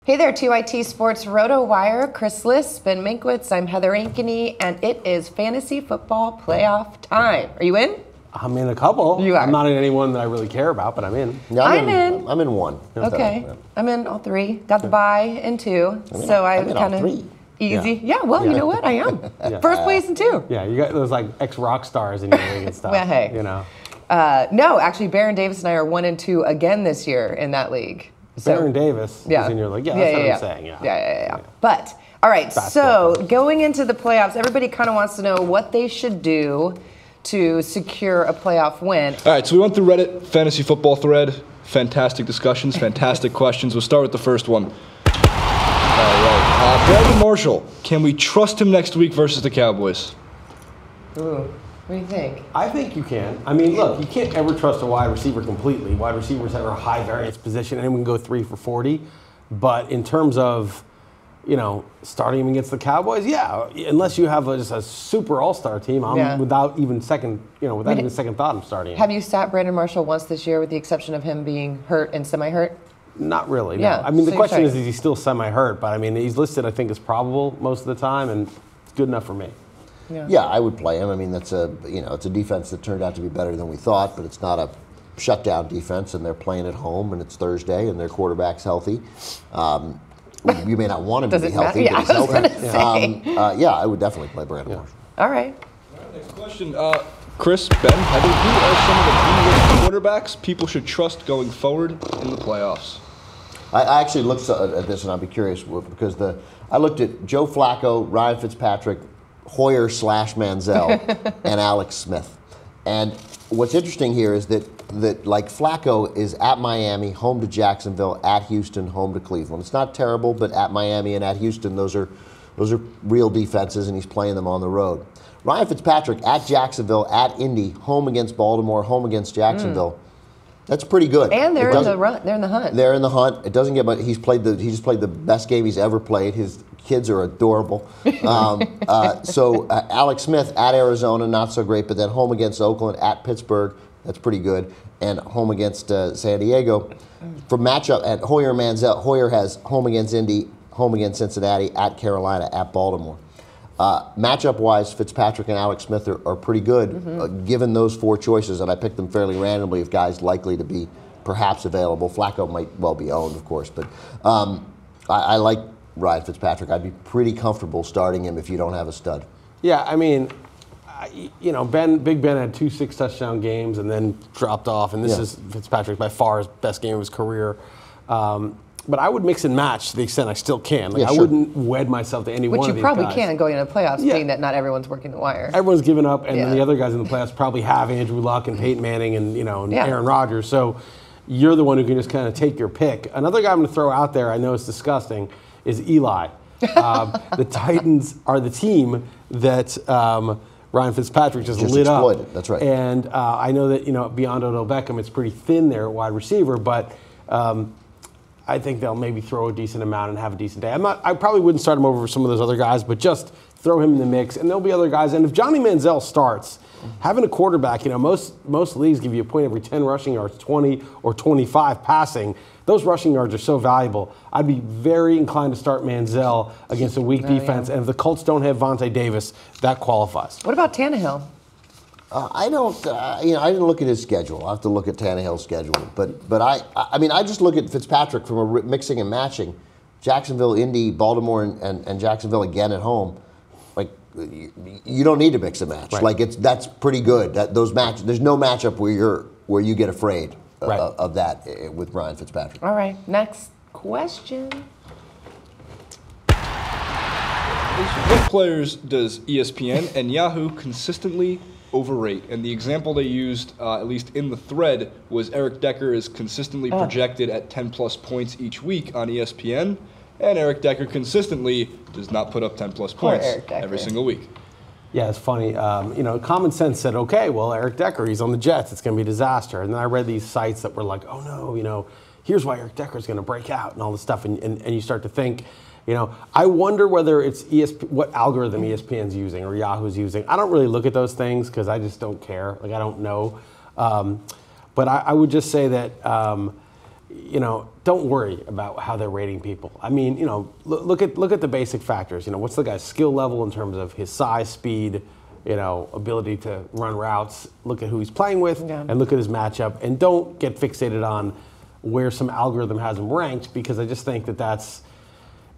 Hey there, TYT Sports Roto Wire, Chris Liss, Ben Mankiewicz. I'm Heather Ankeny, and it is fantasy football playoff time. Are you in? I'm in a couple. You are. I'm not in any one that I really care about, but I'm in. Yeah, I'm in. I'm in one. Okay. I'm in all three. Got the bye in two. So I kind of easy. Yeah, well, you know what? I am. First place in two. Yeah, you got those like ex-rock stars in your league and stuff. Well, hey. You know. No, actually, Baron Davis and I are 1 and 2 again this year in that league. Baron Davis is in your league. Yeah, that's what I'm saying. Yeah. But, all right, so going into the playoffs, everybody kind of wants to know what they should do to secure a playoff win. All right, so we went through Reddit fantasy football thread. Fantastic discussions, fantastic questions. We'll start with the first one. All right, Brandon Marshall, can we trust him next week versus the Cowboys? Ooh. What do you think? I think you can. I mean, look, you can't ever trust a wide receiver completely. Wide receivers are a high variance position, and we can go 3 for 40. But in terms of, starting him against the Cowboys, unless you have just a super all-star team, I'm without even second thought, I'm starting him. Have you sat Brandon Marshall once this year, with the exception of him being hurt and semi-hurt? Not really. No. Yeah. I mean, the question is he still semi-hurt? But I mean, he's listed, I think, as probable most of the time, and it's good enough for me. Yeah, I would play him. I mean, that's it's a defense that turned out to be better than we thought, but it's not a shutdown defense, and they're playing at home, and it's Thursday, and their quarterback's healthy. You may not want him to be healthy, but he's healthy. I would definitely play Brandon Marshall. All right. Next question. Chris, Ben, Heather, who are some of the B-list quarterbacks people should trust going forward in the playoffs? I actually looked at this, and I'll be curious, because I looked at Joe Flacco, Ryan Fitzpatrick, Hoyer / Manziel, and Alex Smith. And what's interesting here is that like Flacco is at Miami, home to Jacksonville, at Houston, home to Cleveland. It's not terrible, but at Miami and at Houston, those are real defenses, and he's playing them on the road. Ryan Fitzpatrick at Jacksonville, at Indy, home against Baltimore, home against Jacksonville. That's pretty good. And they're in the hunt. They're in the hunt. It doesn't get much. He just played the best game he's ever played. His kids are adorable. So Alex Smith at Arizona, not so great, but then home against Oakland, at Pittsburgh, that's pretty good, and home against San Diego. For matchup at Hoyer Manziel, Hoyer has home against Indy, home against Cincinnati, at Carolina, at Baltimore. Matchup-wise, Fitzpatrick and Alex Smith are pretty good, given those 4 choices, and I picked them fairly randomly of guys likely to be perhaps available. Flacco might well be owned, of course, but I like Ryan Fitzpatrick. I'd be pretty comfortable starting him if you don't have a stud. Yeah, I mean, Big Ben had 2 6-touchdown games and then dropped off, and this is Fitzpatrick by far his best game of his career. But I would mix and match to the extent I still can. I wouldn't wed myself to any one of these guys. Which you probably can going into the playoffs, being that not everyone's working the wire. Everyone's given up, and then the other guys in the playoffs probably have Andrew Luck and Peyton Manning and and Aaron Rodgers. So you're the one who can just kind of take your pick. Another guy I'm going to throw out there, I know it's disgusting, is Eli. The Titans are the team that Ryan Fitzpatrick just lit exploited. Up. That's right. And I know that beyond Odell Beckham, it's pretty thin there at wide receiver, but I think they'll maybe throw a decent amount and have a decent day. I probably wouldn't start him over some of those other guys, but just throw him in the mix, and there'll be other guys. And if Johnny Manziel starts, having a quarterback, most leagues give you a point every 10 rushing yards, 20 or 25 passing. Those rushing yards are so valuable. I'd be very inclined to start Manziel against a weak defense. And if the Colts don't have Vontae Davis, that qualifies. What about Tannehill? I don't, I didn't look at his schedule. I'll have to look at Tannehill's schedule. But I just look at Fitzpatrick from a mixing and matching. Jacksonville, Indy, Baltimore, and Jacksonville again at home. Like, you don't need to mix and match. Right. Like, that's pretty good. There's no matchup where you get afraid of that with Ryan Fitzpatrick. All right, next question. What players does ESPN and Yahoo consistently overrate? And the example they used, at least in the thread, was Eric Decker is consistently projected at 10-plus points each week on ESPN, and Eric Decker consistently does not put up 10-plus points every single week. Yeah, it's funny. Common sense said, okay, well, Eric Decker, he's on the Jets. It's going to be a disaster. And then I read these sites that were like, oh, no, here's why Eric Decker's going to break out and all this stuff. And you start to think, I wonder whether it's what algorithm ESPN's using or Yahoo's using. I don't really look at those things because I just don't care. Like, I don't know. But I would just say that, don't worry about how they're rating people. I mean, look at the basic factors. What's the guy's skill level in terms of his size, speed, ability to run routes. Look at who he's playing with, and look at his matchup, and don't get fixated on where some algorithm has him ranked, because I just think that's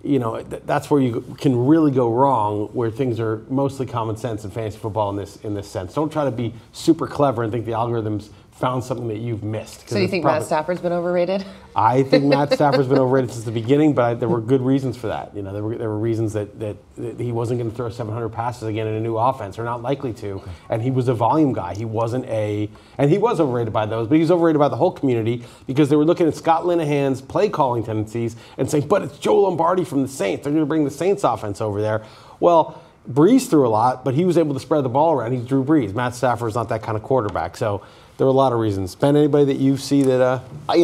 where you can really go wrong, where things are mostly common sense in fantasy football in this sense. Don't try to be super clever and think the algorithms found something that you've missed. So you think Matt Stafford's been overrated? I think Matt Stafford's been overrated since the beginning, but there were good reasons for that. There were reasons that he wasn't going to throw 700 passes again in a new offense, or not likely to. And he was a volume guy. He wasn't and he was overrated by those, but he was overrated by the whole community, because they were looking at Scott Linehan's play calling tendencies and saying, but it's Joe Lombardi from the Saints. They're going to bring the Saints offense over there. Well, Brees threw a lot, but he was able to spread the ball around. He's Drew Brees. Matt Stafford's not that kind of quarterback. So there are a lot of reasons. Ben, anybody that you see that? I'm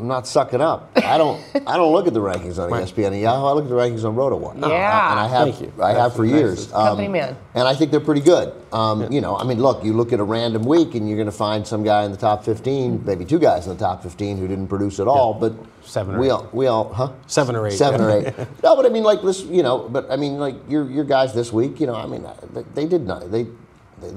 not sucking up. I don't look at the rankings on ESPN and Yahoo. I look at the rankings on RotoWire. Yeah. And I have for years. Company man. And I think they're pretty good. Look, you look at a random week and you're going to find some guy in the top 15, maybe two guys in the top 15 who didn't produce at all, but 7 or 8. We all, huh? 7 or 8. 7 or 8. No, but I mean, like this, like your guys this week, they did not. They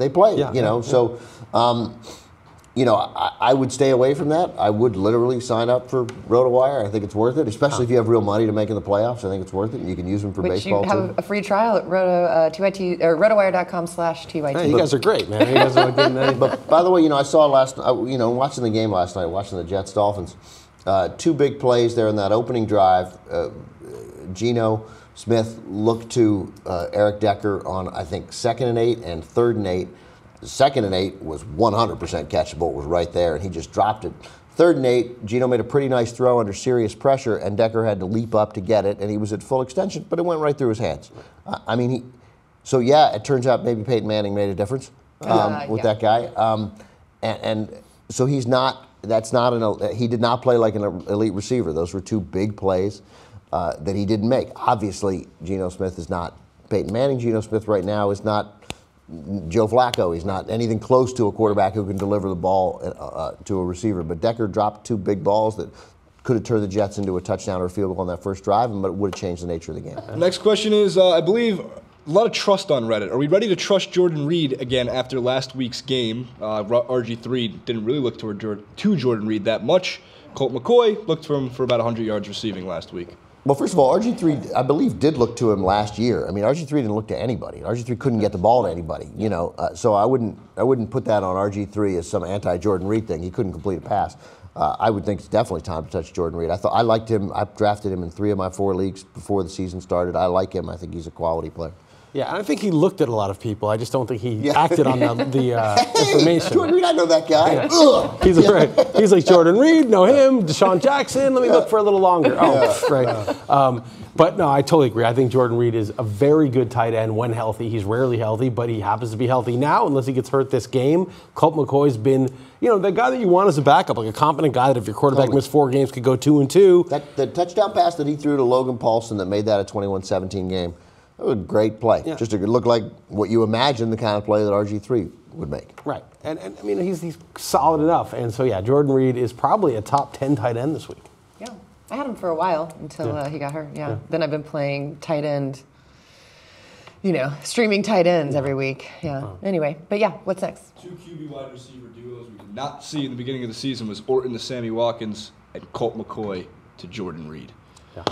played, So, I would stay away from that. I would literally sign up for RotoWire. I think it's worth it, especially if you have real money to make in the playoffs. I think it's worth it. And you can use them for baseball, you have a free trial at rotowire.com/TYT. Hey, you guys are great, man. You guys are getting But by the way, I saw watching the game last night, watching the Jets-Dolphins, two big plays there in that opening drive. Geno Smith looked to Eric Decker on, I think, 2nd and 8 and 3rd and 8. 2nd and 8 was 100% catchable. It was right there, and he just dropped it. 3rd and 8, Geno made a pretty nice throw under serious pressure, and Decker had to leap up to get it, and he was at full extension, but it went right through his hands. It turns out maybe Peyton Manning made a difference with that guy. And so he did not play like an elite receiver. Those were two big plays that he didn't make. Obviously, Geno Smith is not Peyton Manning. Geno Smith right now is not Joe Flacco. He's not anything close to a quarterback who can deliver the ball to a receiver. But Decker dropped two big balls that could have turned the Jets into a touchdown or a field goal on that first drive, but it would have changed the nature of the game. Next question is, I believe, a lot of trust on Reddit. Are we ready to trust Jordan Reed again after last week's game? RG3 didn't really look to Jordan Reed that much. Colt McCoy looked for him for about 100 yards receiving last week. Well, first of all, RG3, I believe, did look to him last year. I mean, RG3 didn't look to anybody. RG3 couldn't get the ball to anybody, So I wouldn't put that on RG3 as some anti-Jordan Reed thing. He couldn't complete a pass. I would think it's definitely time to touch Jordan Reed. I liked him. I drafted him in 3 of my 4 leagues before the season started. I like him. I think he's a quality player. Yeah, and I think he looked at a lot of people. I just don't think he acted on the information. Jordan Reed, I know that guy. Yeah. He's like, Jordan Reed, know him. Deshaun Jackson, let me look for a little longer. Oh, right. But no, I totally agree. I think Jordan Reed is a very good tight end when healthy. He's rarely healthy, but he happens to be healthy now, unless he gets hurt this game. Colt McCoy's been, the guy that you want as a backup, like a competent guy that if your quarterback missed 4 games could go 2-2. The touchdown pass that he threw to Logan Paulson that made that a 21-17 game, that was a great play. Yeah. Just to look like what you imagine the kind of play that RG3 would make. Right. And I mean, he's solid enough. And so, Jordan Reed is probably a top 10 tight end this week. Yeah. I had him for a while until he got hurt. Yeah. Then I've been playing tight end, streaming tight ends every week. Yeah. Oh. Anyway, but what's next? 2 QB wide receiver duos we did not see in the beginning of the season was Orton to Sammy Watkins and Colt McCoy to Jordan Reed. Yeah.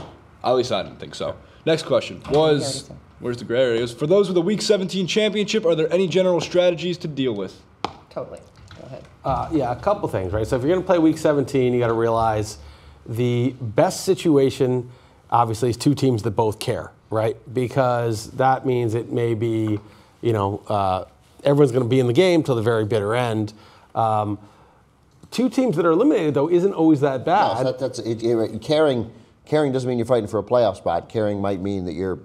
At least I didn't think so. Next question was, where's the gray areas? For those with a Week 17 championship, are there any general strategies to deal with? Totally. Go ahead. A couple things, right? So if you're going to play Week 17, you got to realize the best situation, obviously, is 2 teams that both care, right? Because that means it may be, everyone's going to be in the game till the very bitter end. 2 teams that are eliminated, though, isn't always that bad. No, Carrying doesn't mean you're fighting for a playoff spot. Carrying might mean that you're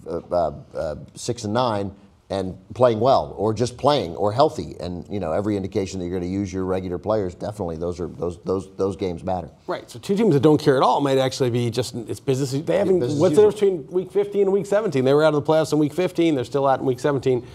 6-9 and playing well, or just playing, or healthy. And every indication that you're going to use your regular players, definitely those games matter. Right. So 2 teams that don't care at all might actually be just it's business. They haven't. What's the difference between Week 15 and Week 17? They were out of the playoffs in Week 15. They're still out in Week 17.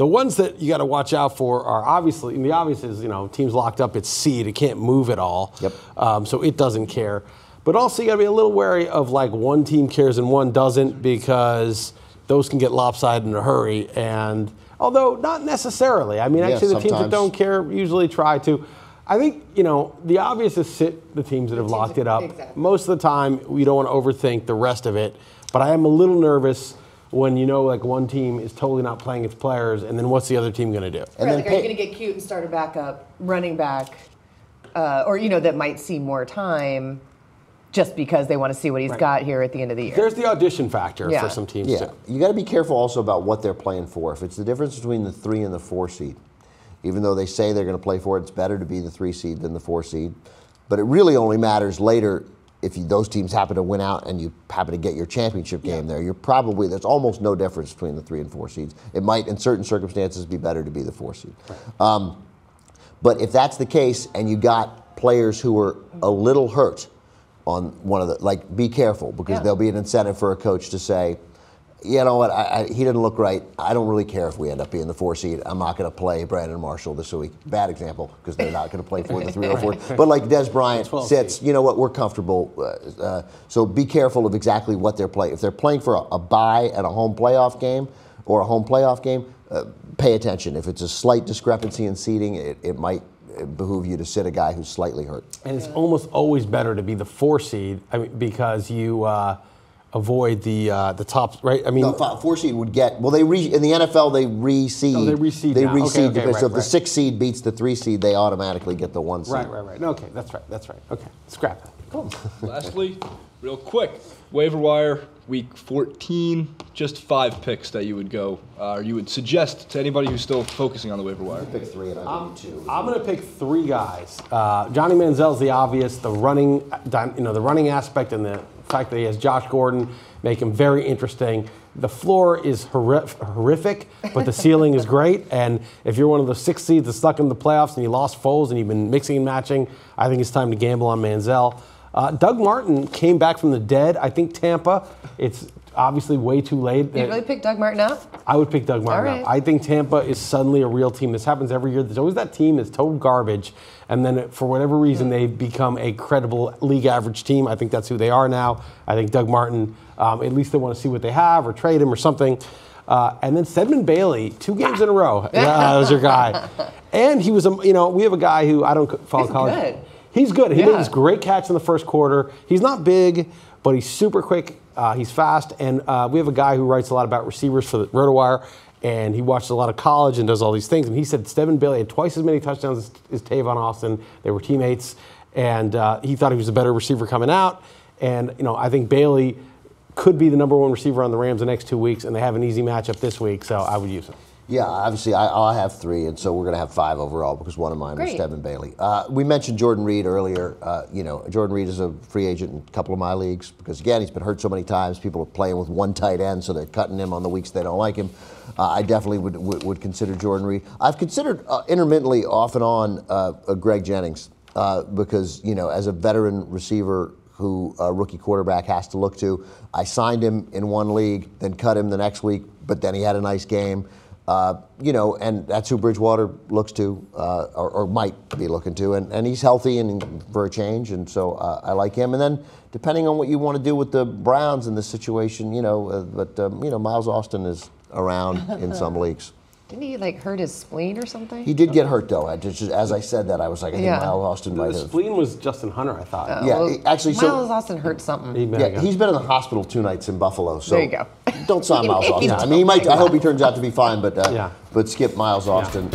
The ones that you got to watch out for are obviously, and the obvious is, teams locked up, it's seed, it can't move at all. Yep. So it doesn't care. But also you got to be a little wary of like one team cares and one doesn't, because those can get lopsided in a hurry. And although not necessarily, I mean, actually the teams that don't care usually try to. I think, the obvious is sit the teams that have locked it up. Exactly. Most of the time, we don't want to overthink the rest of it. But I am a little nervous when like one team is totally not playing its players, and then what's the other team going to do? And then are you going to get cute and start a backup running back, or that might see more time just because they want to see what he's got here at the end of the year? There's the audition factor for some teams too. You got to be careful also about what they're playing for. If it's the difference between the 3 and the 4 seed, even though they say they're going to play for it, it's better to be the 3 seed than the 4 seed. But it really only matters later if those teams happen to win out and you happen to get your championship game there. There's almost no difference between the 3 and 4 seeds. It might, in certain circumstances, be better to be the 4 seed. Right. But if that's the case and you got players who are a little hurt on one of the, be careful, because there'll be an incentive for a coach to say, you know what, he didn't look right. I don't really care if we end up being the 4 seed. I'm not going to play Brandon Marshall this week. Bad example, because they're not going to play for the 3 or 4. But like Des Bryant sits, you know what, we're comfortable. So be careful of exactly what they're playing. If they're playing for a bye at a home playoff game or a home playoff game, pay attention. If it's a slight discrepancy in seeding, it might behoove you to sit a guy who's slightly hurt. And it's almost always better to be the 4 seed, because you avoid the top, right? I mean, no, 4 seed would get, in the NFL they reseed. Oh, they reseed. They now. reseed okay, because right, if the 6 seed beats the 3 seed, they automatically get the 1 seed. Right. Okay, that's right. Okay, scrap that. Cool. Lastly, real quick, waiver wire, week 14, just 5 picks that you would go, or you would suggest to anybody who's still focusing on the waiver wire. Pick 3 and I'll give you 2. I'm going to pick 3 guys. Johnny Manziel's the obvious, the running aspect, and the fact that he has Josh Gordon make him very interesting. The floor is horrific, but the ceiling is great. And if you're one of the 6 seeds that's stuck in the playoffs and you lost Foles and you've been mixing and matching, I think it's time to gamble on Manziel. Doug Martin came back from the dead. I think Tampa, it's obviously way too late. You really pick Doug Martin out? I would pick Doug Martin out. I think Tampa is suddenly a real team. This happens every year. There's always that team that's total garbage, and then for whatever reason they become a credible league average team. I think that's who they are now. I think Doug Martin, at least they want to see what they have or trade him or something. And then Stedman Bailey, 2 games in a row. That was your guy. And he was, we have a guy who I don't follow college. Good. He's good. He made this great catch in the first quarter. He's not big, but he's super quick. He's fast. And we have a guy who writes a lot about receivers for the RotoWire, and he watches a lot of college and does all these things. And he said Stedman Bailey had twice as many touchdowns as Tavon Austin. They were teammates. And he thought he was a better receiver coming out. And, I think Bailey could be the #1 receiver on the Rams the next 2 weeks, and they have an easy matchup this week, so I would use him. Yeah, obviously I'll have 3, and so we're going to have 5 overall because one of mine was Stedman Bailey. We mentioned Jordan Reed earlier. Jordan Reed is a free agent in a couple of my leagues because, again, he's been hurt so many times. People are playing with 1 tight end, so they're cutting him on the weeks they don't like him. I definitely would consider Jordan Reed. I've considered intermittently off and on Greg Jennings because, as a veteran receiver who a rookie quarterback has to look to, I signed him in 1 league, then cut him the next week, but then he had a nice game. And that's who Bridgewater looks to, or might be looking to, and he's healthy and for a change, and so I like him. And then, depending on what you want to do with the Browns in this situation, Miles Austin is around in some leagues. Didn't he hurt his spleen or something? He did get hurt though. As I said that, I was like, I think Miles Austin might have. The spleen was Justin Hunter, I thought. Actually, Miles Austin hurt something. He's been in the hospital 2 nights in Buffalo. So there you go. Don't sign Miles Austin. I mean, I hope he turns out to be fine, but skip Miles Austin.